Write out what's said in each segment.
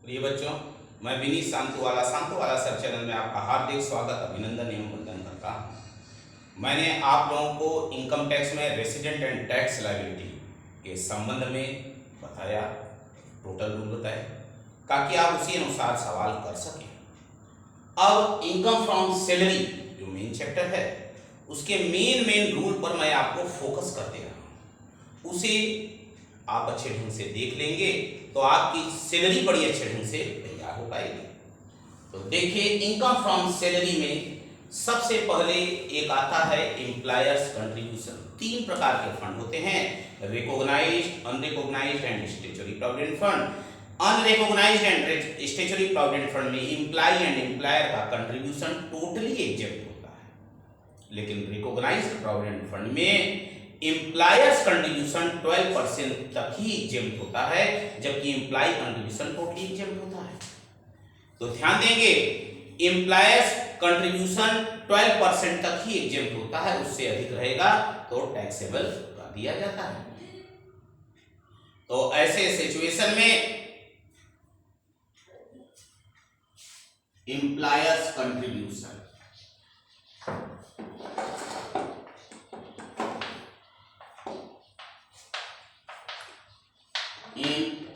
प्रिय बच्चों, मैं विनीत शांतुवाला सर चैनल में आपका हार्दिक स्वागत अभिनंदन एवं वंदन करता हूँ। मैंने आप लोगों को इनकम टैक्स में रेसिडेंट एंड टैक्स लायबिलिटी के संबंध में बताया, टोटल रूल बताए ताकि आप उसी अनुसार सवाल कर सकें। अब इनकम फ्रॉम सैलरी जो मेन चैप्टर है उसके मेन रूल पर मैं आपको फोकस कर दे रहा हूँ। उसे आप अच्छे ढंग से देख लेंगे तो आपकी सैलरी बड़ी अच्छे ढंग से तैयार हो पाएगी। तो देखिए, इनकम फ्रॉम सैलरी में सबसे पहले एक आता है एम्प्लॉयर्स कंट्रीब्यूशन। 3 प्रकार के फंड होते हैं, recognised, unrecognised and statutory provident fund. Unrecognised and statutory provident fund में एम्प्लॉय एंड एम्प्लॉयर का कंट्रीब्यूशन टोटली एग्जेप्ट होता है, लेकिन रिकॉग्नाइज्ड प्रोविडेंट फंड में एम्प्लॉयर्स कंट्रीब्यूशन 12% तक ही एग्जेम्प्ट होता है, जबकि एम्प्लॉय कंट्रीब्यूशन टोटली एग्जेम्प्ट होता है। तो ध्यान देंगे, एम्प्लॉयर्स कंट्रीब्यूशन 12% तक ही एग्जेम्प्ट होता है, उससे अधिक रहेगा तो टैक्सेबल कर दिया जाता है। तो ऐसे सिचुएशन में employer's contribution in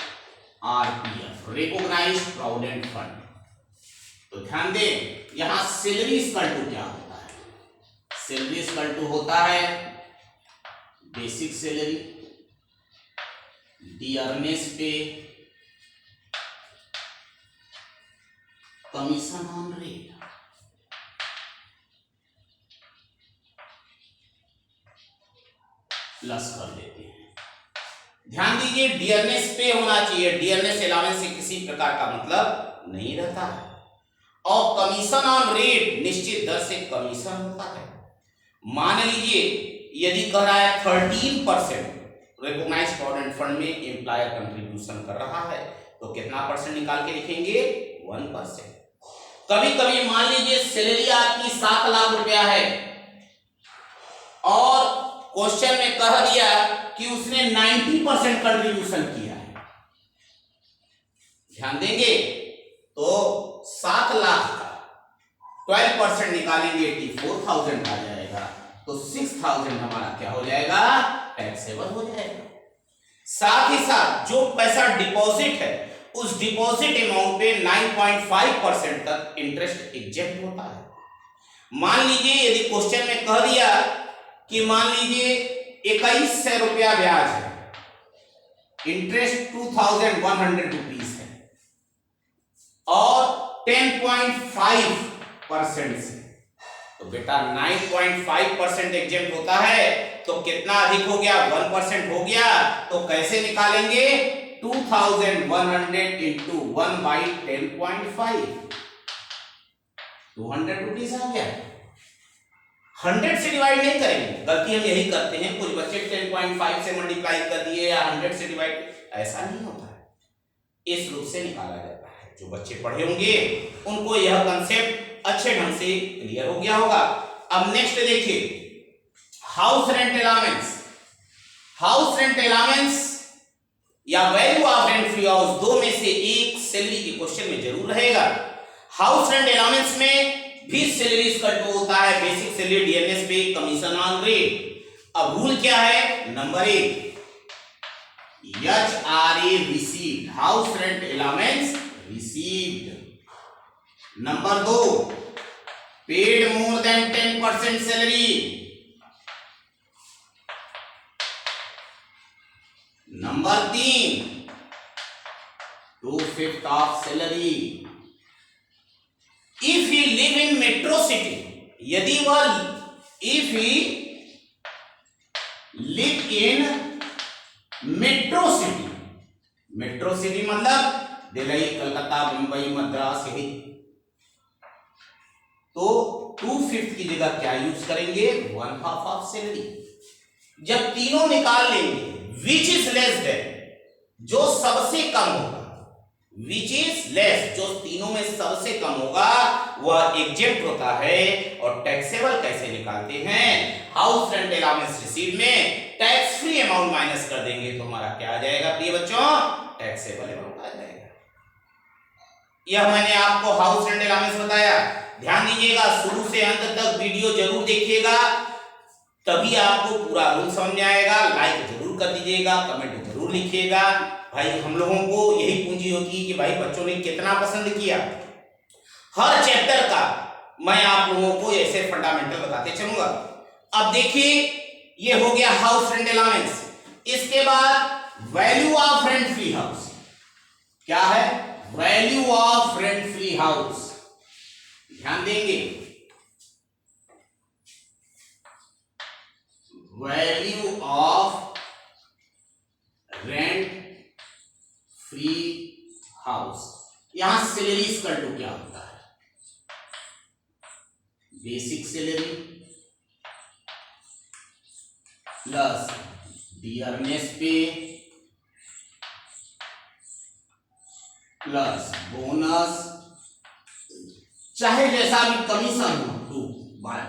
RPF, recognised provident fund. तो ध्यान दें, यहां सैलरी इक्वल टू क्या होता है? सैलरी इक्वल टू होता है बेसिक सैलरी, डियरनेस पे, कमीशन ऑन रेट। प्लस कर देते हैं। ध्यान दीजिए, डियरनेस पे होना चाहिए, डियरनेस अलाउंस से किसी प्रकार का मतलब नहीं रहता है। और कमीशन ऑन रेट, निश्चित दर से कमीशन होता है। मान लीजिए यदि कह रहा है 13% रिकॉग्नाइज्ड प्रोविडेंट फंड में एम्प्लॉयर कंट्रीब्यूशन कर रहा है, तो कितना परसेंट निकाल के लिखेंगे? 1%। कभी कभी मान लीजिए सैलरी आपकी 7 लाख रुपया है और क्वेश्चन में कह दिया कि उसने 90% कंट्रीब्यूशन किया है। ध्यान देंगे, तो 7 लाख का 12% निकालेंगे, 84,000 आ जाएगा, तो 6,000 हमारा क्या हो जाएगा? टैक्सेबल हो जाएगा। साथ ही साथ जो पैसा डिपॉजिट है, उस डिपॉजिट अमाउंट पे 9.5% तक इंटरेस्ट एग्जेप्ट होता है। मान लीजिए यदि क्वेश्चन में कह दिया कि मान लीजिए 2100 रुपया ब्याज है, इंटरेस्ट 2100 रुपीज है और 10.5% से, तो बेटा 9.5% एग्जेम्प्ट होता है, तो कितना अधिक हो गया? 1% हो गया। तो कैसे निकालेंगे? 2100 इंटू 1/10.5, 200 रुपीज आ गया। 100 से डिवाइड नहीं करेंगे, गलती हम यही करते हैं, कुछ बच्चे 10.5 से मल्टीप्लाई कर दिए या 100 से डिवाइड, ऐसा नहीं होता है। इस रूप से निकाला जाता है। जो बच्चे पढ़े होंगे उनको यह कंसेप्ट अच्छे ढंग से क्लियर हो गया होगा। अब नेक्स्ट देखिए, house rent allowance. House rent allowance या value of rent free house, दो में से एक सैलरी के क्वेश्चन में जरूर रहेगा। हाउस रेंट अलाउंस में भी सैलरी इक्वल टू होता है बेसिक सैलरी, डियरनेस पे, कमीशन ऑन रेट। अब रूल क्या है? Number 1, HRA received, house rent allowance received. Number 2, paid more than 10% salary. Number 3, 2/5 of salary. If he live in metro city, यदि वह if he live in metro city, metro city मतलब दिल्ली, कलकत्ता, मुंबई, मद्रास, यही, तो 2/5 की जगह क्या यूज करेंगे? 1/2 ऑफ सैलरी। जब तीनों निकाल लेंगे, which is less than, जो सबसे कम होगा, विच इज लेस, जो तीनों में सबसे कम होगा वह एग्जेम्प्ट होता है। और टैक्सेबल कैसे निकालते हैं? हाउस रेंट अलाउंस रिसीव में टैक्स फ्री अमाउंट माइनस कर देंगे तो हमारा क्या आ जाएगा प्रिय बच्चों? टैक्सेबल अमाउंट आ जाएगा। यह मैंने आपको हाउस रेंट अलाउंस बताया। ध्यान दीजिएगा, शुरू से अंत तक वीडियो जरूर देखिएगा, तभी आपको पूरा रूल समझ में आएगा। लाइक जरूर कर दीजिएगा, कमेंट जरूर लिखिएगा। भाई हम लोगों को यही पूंजी होती है कि भाई बच्चों ने कितना पसंद किया। हर चैप्टर का मैं आप लोगों को ऐसे फंडामेंटल बताते चलूंगा। अब देखिए, ये हो गया हाउस रेंट अलाउंस। इसके बाद value of rent free house. क्या है? Value of rent free house. ध्यान देंगे, value of rent free house. यहां सैलरी इक्वल टू क्या होता है? Basic salary plus dearness pay plus bonus, चाहे जैसा भी कमीशन हो, to by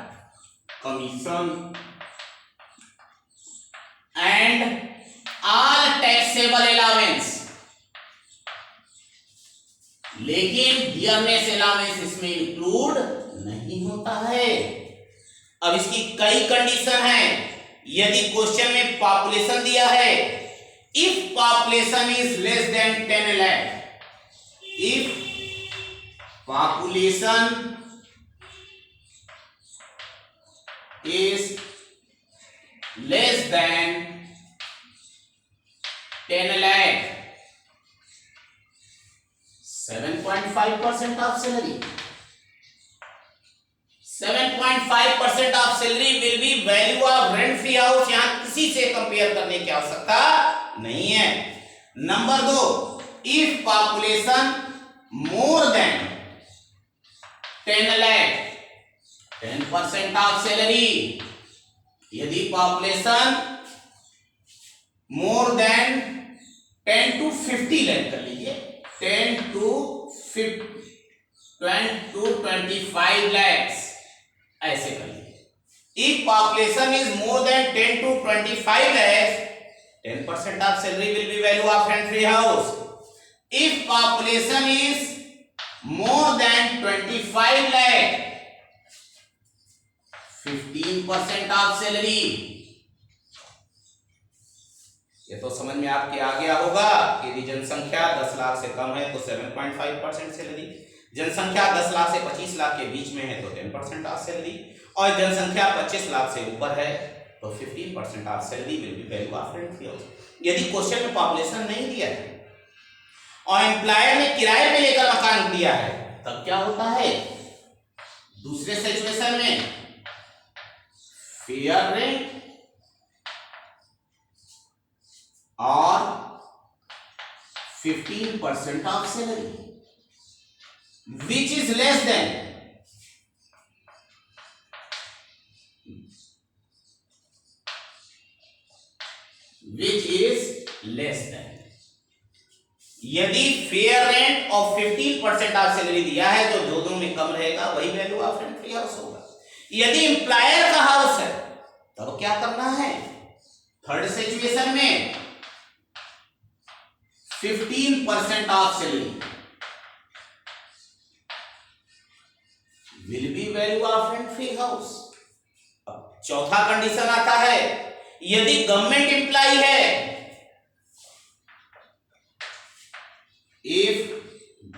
commission and all taxable allowance. लेकिन डियरनेस अलाउंस इसमें इंक्लूड नहीं होता है। अब इसकी कई कंडीशन है। यदि क्वेश्चन में पॉपुलेशन दिया है, if population is less than 10 lakh, if population is less than 10 lakh, 7.5% of salary, 7.5% of salary will be value of rent free house। यहां किसी से कंपेयर करने की आवश्यकता नहीं है। Number 2, if population more than 10 lakh, 10% of salary. यदि population more than 10 to 50 lakh कर लीजिए, 10 to 25 lakhs ऐसे कर लीजिए। If population is more than 10 to 25 lakhs, 10% of salary will be value of rent free house. If population is more than 25 lakh, 15% of salary. ये तो समझ में आपके आ गया होगा कि यदि जनसंख्या 10 लाख से कम है तो 7.5% सैलरी, जनसंख्या 10 लाख से 25 लाख के बीच में है तो 10% ऑफ सैलरी, और जनसंख्या 25 लाख से ऊपर है तो 15% of salary will be value of rent free house. यदि क्वेश्चन में पॉपुलेशन नहीं दिया है और एम्प्लॉयर ने किराए पे लेकर मकान दिया है, तब क्या होता है? दूसरे सिचुएशन में फेयर रेंट और 15% of salary which is less than यदि फेयर रेंट और 15% ऑफ सैलरी दिया है तो दोनों में कम रहेगा, वही value of rent free house होगा। यदि एम्प्लॉयर का हाउस है तब क्या करना है? थर्ड सिचुएशन में 15% of salary will be value of rent free house. अब चौथा कंडीशन आता है, यदि गवर्नमेंट एम्प्लॉय है, if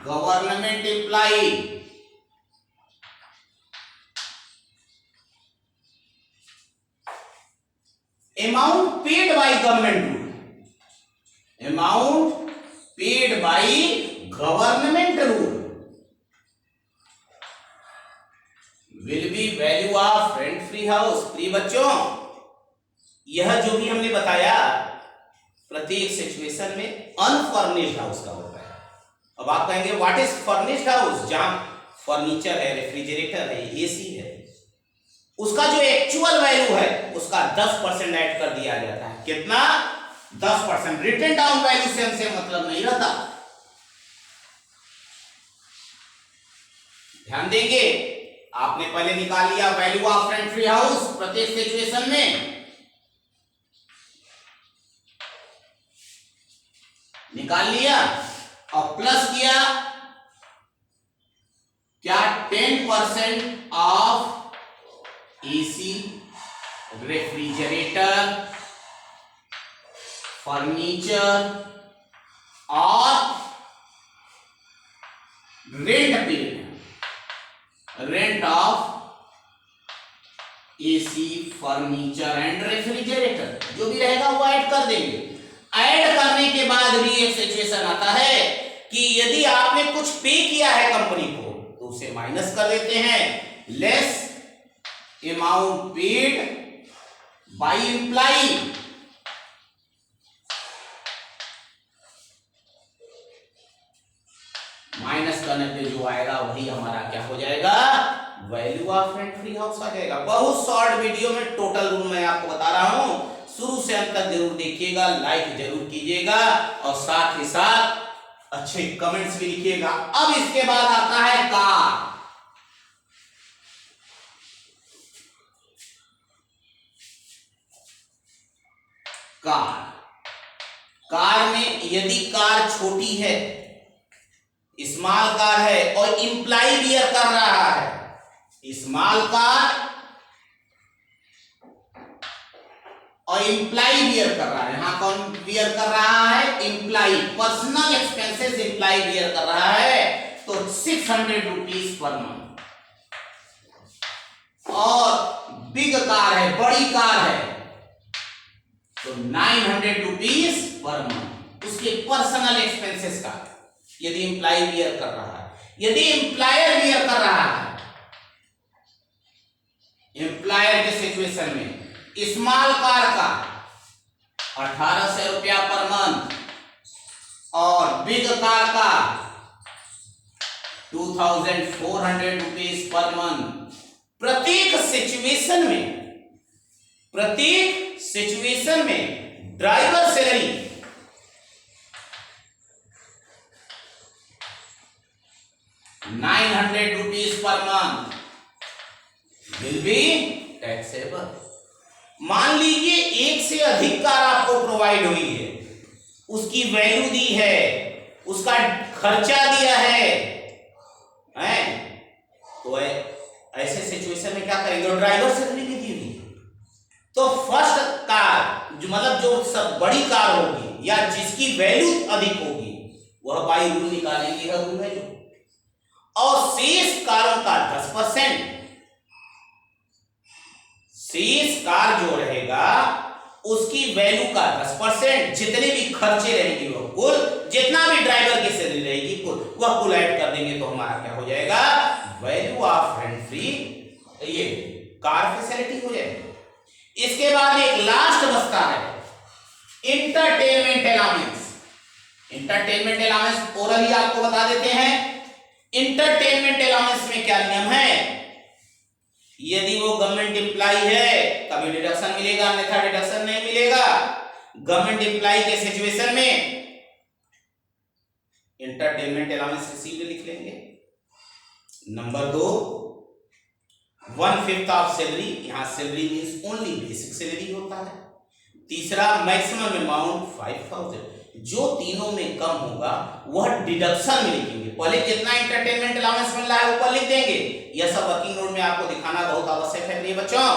government employee amount paid by government rule, amount paid by government rule will be value of rent free house। प्रिय बच्चों, यह जो भी हमने बताया प्रत्येक सिचुएशन में अनफर्निश्ड हाउस का होता है। अब आप कहेंगे व्हाट इज फर्निश्ड हाउस? जहां फर्नीचर है, रेफ्रिजरेटर है, एसी है, उसका जो एक्चुअल वैल्यू है उसका 10% ऐड कर दिया जाता है। कितना? 10%। रिटन डाउन वैल्यू से हमसे मतलब नहीं रहता। ध्यान देंगे, आपने पहले निकाल लिया value of rent free house प्रत्येक सिचुएशन में, निकाल लिया और प्लस किया 10% ऑफ एसी, रेफ्रिजरेटर, फर्नीचर और rent of AC, furniture and refrigerator जो भी रहेगा वो ऐड कर देंगे। ऐड करने के बाद भी एक सिचुएशन आता है कि यदि आपने कुछ पे किया है कंपनी को तो उसे माइनस कर देते हैं। Less amount paid by employee, minus करने पे जो आएगा वही हमारा क्या हो जाएगा, value of rent free house आ जाएगा। बहुत शॉर्ट वीडियो में टोटल रूल मैं आपको बता रहा हूं, शुरू से अंत तक जरूर देखिएगा, लाइक जरूर कीजिएगा और साथ ही साथ अच्छे कमेंट्स भी लिखिएगा। अब इसके बाद आता है कार। कार में यदि कार छोटी है, स्मॉल कार है और इंप्लाई बियर कर रहा है, स्मॉल कार और इंप्लाई बियर कर रहा है, यहां कौन बियर कर रहा है, employee, personal expenses employee bear कर रहा है, तो 600 रुपीज पर मंथ। और बिग कार है, बड़ी कार है, तो 900 रुपीज पर मंथ उसके पर्सनल एक्सपेंसेस का, यदि इंप्लाई बियर कर रहा है। यदि एम्प्लॉयर बियर कर रहा है, एम्प्लॉयर के सिचुएशन में स्मॉल कार का 1800 रुपया पर मंथ और बिग कार का 2400 रुपीज पर मंथ। प्रत्येक सिचुएशन में driver salary 900 rupees per month will be taxable. मान लीजिए एक से अधिक कार आपको प्रोवाइड हुई है, उसकी वैल्यू दी है, उसका खर्चा दिया है, तो ऐसे सिचुएशन में क्या करेंगे, ड्राइवर सैलरी भी दी हुई, तो फर्स्ट कार जो मतलब जो सब बड़ी कार होगी या जिसकी वैल्यू अधिक होगी वह बाई रूल निकालेंगे, यह रूल है जो, और शेष कारों का 10%, शेष कार जो रहेगा उसकी वैल्यू का 10%, जितने भी खर्चे रहेंगे वो कुल, जितना भी ड्राइवर की सैलरी रहेगी कुल, वह कुल ऐड कर देंगे तो हमारा क्या हो जाएगा, वैल्यू ऑफ रेंट फ्री ये कार फैसिलिटी हो जाएगी। इसके बाद एक लास्ट बचता है entertainment allowance. Entertainment allowance orally आपको बता देते हैं। इंटरटेनमेंट अलाउंस में क्या नियम है, यदि वो गवर्नमेंट एम्प्लॉय है तभी डिडक्शन मिलेगा, अन्यथा डिडक्शन नहीं मिलेगा। गवर्नमेंट एम्प्लॉय के सिचुएशन में इंटरटेनमेंट अलाउंस रिसीव्ड लिख लेंगे। नंबर 2, 1/5 ऑफ सैलरी, यहां salary means only basic salary होता है। तीसरा, मैक्सिमम अमाउंट 5000, जो तीनों में कम होगा वह डिडक्शन में लिखेंगे। पहले जितना इंटरटेनमेंट अलाउंस मिल रहा है ऊपर लिख देंगे। यह सब वर्किंग नोट में आपको दिखाना बहुत आवश्यक है प्रिय बच्चों।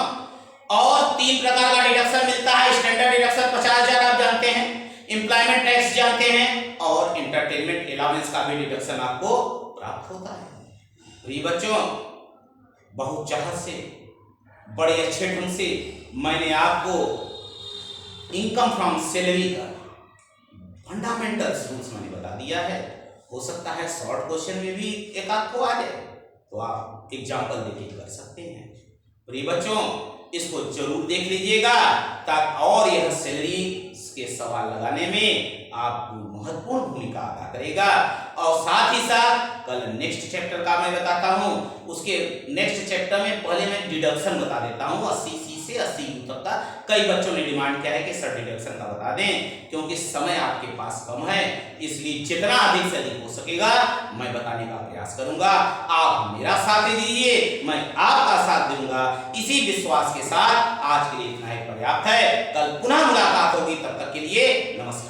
और 3 प्रकार का डिडक्शन मिलता है। स्टैंडर्ड डिडक्शन 50,000 आप जानते हैं, एम्प्लॉयमेंट टैक्स जानते हैं, और इंटरटेनमेंट अलाउंस का भी डिडक्शन आपको प्राप्त होता है। प्रिय बच्चों, बहुत चाहत से, बड़े अच्छे ढंग से मैंने आपको इनकम फ्रॉम सैलरी का फंडामेंटल्स रूल्स मैंने बता दिया है। हो सकता है शॉर्ट क्वेश्चन में भी एक आध को आ जाए, तो आप एग्जाम्पल देके कर सकते हैं। प्रिय बच्चों, इसको जरूर देख लीजिएगा ताकि और यह सैलरी के सवाल लगाने में आपको महत्वपूर्ण भूमिका अदा करेगा। और साथ ही साथ कल नेक्स्ट चैप्टर का मैं बताता हूं, उसके नेक्स्ट चैप्टर में पहले मैं डिडक्शन बता देता हूं 80 से 80 तक का। कई बच्चों ने डिमांड किया है कि सर डिडक्शन का बता दें, क्योंकि समय आपके पास कम है, इसलिए जितना अधिक से अधिक हो सकेगा मैं बताने का प्रयास करूंगा। आप मेरा साथ दीजिए, मैं आपका साथ दूंगा। इसी विश्वास के साथ आज के लिए इतना ही पर्याप्त है। कल पुनः मुलाकात होगी, तब तक के लिए नमस्कार।